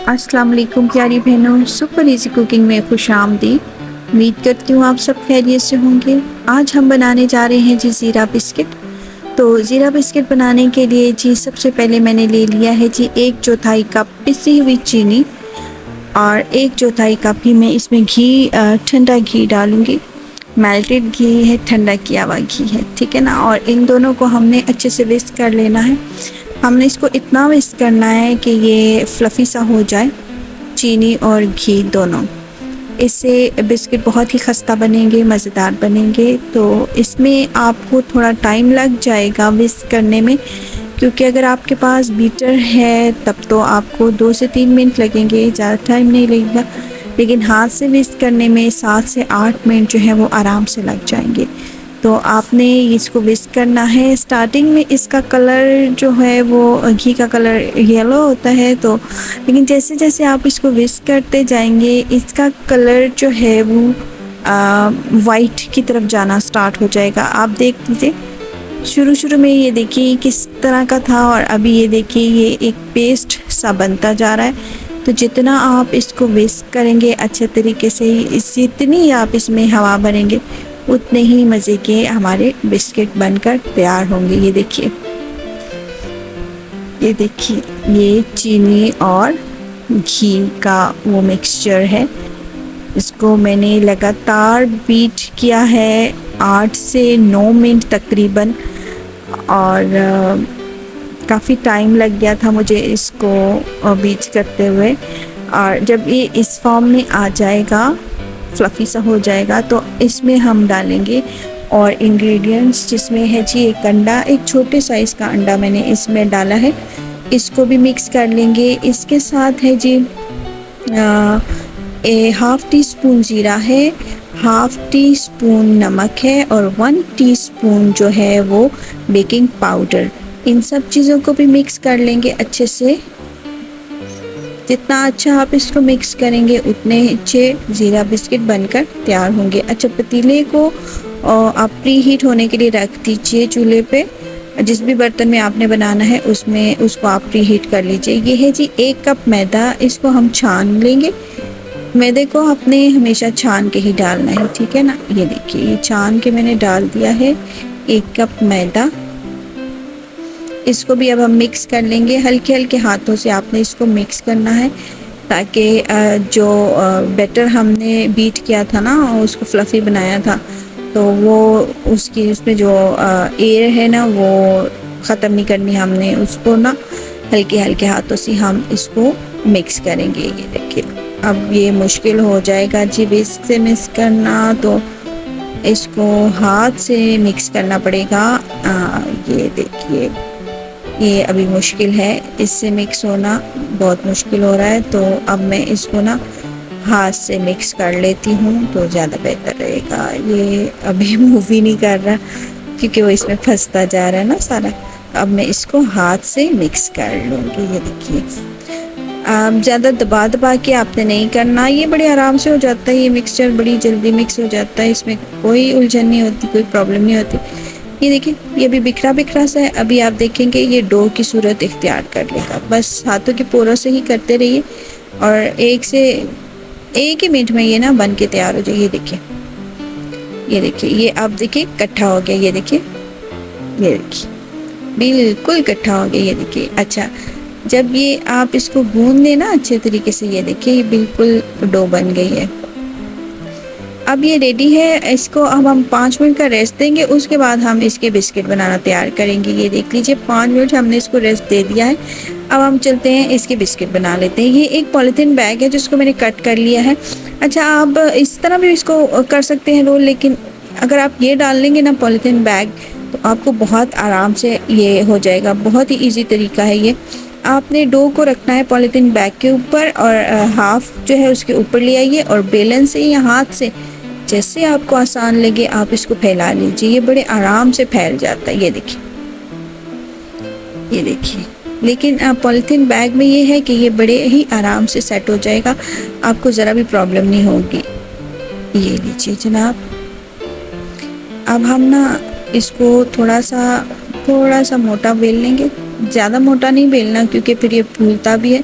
अस्सलाम वालेकुम प्यारी बहनों, सुपर इजी कुकिंग में खुश आमदीद। उम्मीद करती हूँ आप सब खैरियत से होंगे। आज हम बनाने जा रहे हैं जी ज़ीरा बिस्किट। तो ज़ीरा बिस्किट बनाने के लिए जी सबसे पहले मैंने ले लिया है जी 1/4 कप पिसी हुई चीनी और 1/4 कप ही मैं इसमें घी, ठंडा घी डालूँगी। मेल्टेड घी है, ठंडा किया हुआ घी है, ठीक है ना। और इन दोनों को हमने अच्छे से विस्क कर लेना है। हमने इसको इतना विस्क करना है कि ये फ्लफ़ी सा हो जाए, चीनी और घी दोनों। इससे बिस्किट बहुत ही खस्ता बनेंगे, मज़ेदार बनेंगे। तो इसमें आपको थोड़ा टाइम लग जाएगा विस्क करने में, क्योंकि अगर आपके पास बीटर है तब तो आपको 2 से 3 मिनट लगेंगे, ज़्यादा टाइम नहीं लगेगा। लेकिन हाथ से विस्क करने में 7 से 8 मिनट जो है वो आराम से लग जाएंगे। तो आपने इसको विस्क करना है। स्टार्टिंग में इसका कलर जो है वो घी का कलर येलो होता है, तो लेकिन जैसे जैसे आप इसको विस्क करते जाएंगे इसका कलर जो है वो वाइट की तरफ जाना स्टार्ट हो जाएगा। आप देख लीजिए, शुरू में ये देखिए किस तरह का था और अभी ये देखिए ये एक पेस्ट सा बनता जा रहा है। तो जितना आप इसको विस्क करेंगे अच्छे तरीके से, जितनी आप इसमें हवा भरेंगे उतने ही मज़े के हमारे बिस्किट बनकर तैयार होंगे। ये देखिए ये चीनी और घी का वो मिक्सचर है। इसको मैंने लगातार बीट किया है 8 से 9 मिनट तकरीबन, और काफ़ी टाइम लग गया था मुझे इसको बीट करते हुए। और जब ये इस फॉर्म में आ जाएगा, फ्लफ़ी सा हो जाएगा, तो इसमें हम डालेंगे और इंग्रेडिएंट्स, जिसमें है जी एक अंडा, एक छोटे साइज़ का अंडा मैंने इसमें डाला है। इसको भी मिक्स कर लेंगे। इसके साथ है जी 1/2 टीस्पून ज़ीरा है, 1/2 टीस्पून नमक है और 1 टीस्पून जो है वो बेकिंग पाउडर। इन सब चीज़ों को भी मिक्स कर लेंगे अच्छे से। जितना अच्छा आप इसको मिक्स करेंगे उतने अच्छे ज़ीरा बिस्किट बनकर तैयार होंगे। अच्छा, पतीले को आप प्री हीट होने के लिए रख दीजिए चूल्हे पे। जिस भी बर्तन में आपने बनाना है उसमें उसको आप प्री हीट कर लीजिए। ये है जी 1 कप मैदा, इसको हम छान लेंगे। मैदे को आपने हमेशा छान के ही डालना है, ठीक है ना। ये देखिए ये छान के मैंने डाल दिया है 1 कप मैदा। इसको भी अब हम मिक्स कर लेंगे। हल्के हल्के हाथों से आपने इसको मिक्स करना है, ताकि जो बैटर हमने बीट किया था ना, उसको फ्लफ़ी बनाया था, तो वो उसमें जो एयर है ना वो ख़त्म नहीं करनी हमने उसको ना। हल्के हल्के हाथों से हम इसको मिक्स करेंगे। ये देखिए अब ये मुश्किल हो जाएगा जी विस्क से मिक्स करना, तो इसको हाथ से मिक्स करना पड़ेगा। ये देखिए ये अभी मुश्किल है, इससे मिक्स होना बहुत मुश्किल हो रहा है। तो अब मैं इसको ना हाथ से मिक्स कर लेती हूँ तो ज़्यादा बेहतर रहेगा। ये अभी मूव ही नहीं कर रहा क्योंकि वो इसमें फंसता जा रहा है ना सारा। अब मैं इसको हाथ से मिक्स कर लूँगी। ये देखिए ज़्यादा दबा के आपने नहीं करना, ये बड़े आराम से हो जाता है। ये मिक्सचर बड़ी जल्दी मिक्स हो जाता है, इसमें कोई उलझन नहीं होती, कोई प्रॉब्लम नहीं होती। ये देखिए ये भी बिखरा सा है। अभी आप देखेंगे ये डो की सूरत इख्तियार कर लेगा। बस हाथों के पोरों से ही करते रहिए और 1 ही मिनट में ये ना बन के तैयार हो जाए। ये देखिए ये अब देखिए इकट्ठा हो गया। ये देखिए बिल्कुल इकट्ठा हो गया। ये देखिए अच्छा, जब ये आप इसको गूंद लें ना अच्छे तरीके से, ये देखिए ये बिल्कुल डो बन गई है। अब ये रेडी है। इसको अब हम 5 मिनट का रेस्ट देंगे, उसके बाद हम इसके बिस्किट बनाना तैयार करेंगे। ये देख लीजिए 5 मिनट हमने इसको रेस्ट दे दिया है। अब हम चलते हैं इसके बिस्किट बना लेते हैं। ये एक पॉलीथीन बैग है जिसको मैंने कट कर लिया है। अच्छा, आप इस तरह भी इसको कर सकते हैं रोल, लेकिन अगर आप ये डाल लेंगे ना पॉलीथीन बैग, तो आपको बहुत आराम से ये हो जाएगा। बहुत ही ईजी तरीका है ये। आपने डो को रखना है पॉलीथीन बैग के ऊपर और हाफ जो है उसके ऊपर ले आइए और बेलन से या हाथ से जैसे आपको आसान लगे आप इसको फैला लीजिए। ये बड़े आराम से फैल जाता है। ये देखिए लेकिन पॉलीथीन बैग में ये है कि ये बड़े ही आराम से सेट हो जाएगा, आपको ज़रा भी प्रॉब्लम नहीं होगी। ये लीजिए जनाब, अब हम ना इसको थोड़ा सा मोटा बेल लेंगे। ज़्यादा मोटा नहीं बेलना क्योंकि फिर ये फूलता भी है।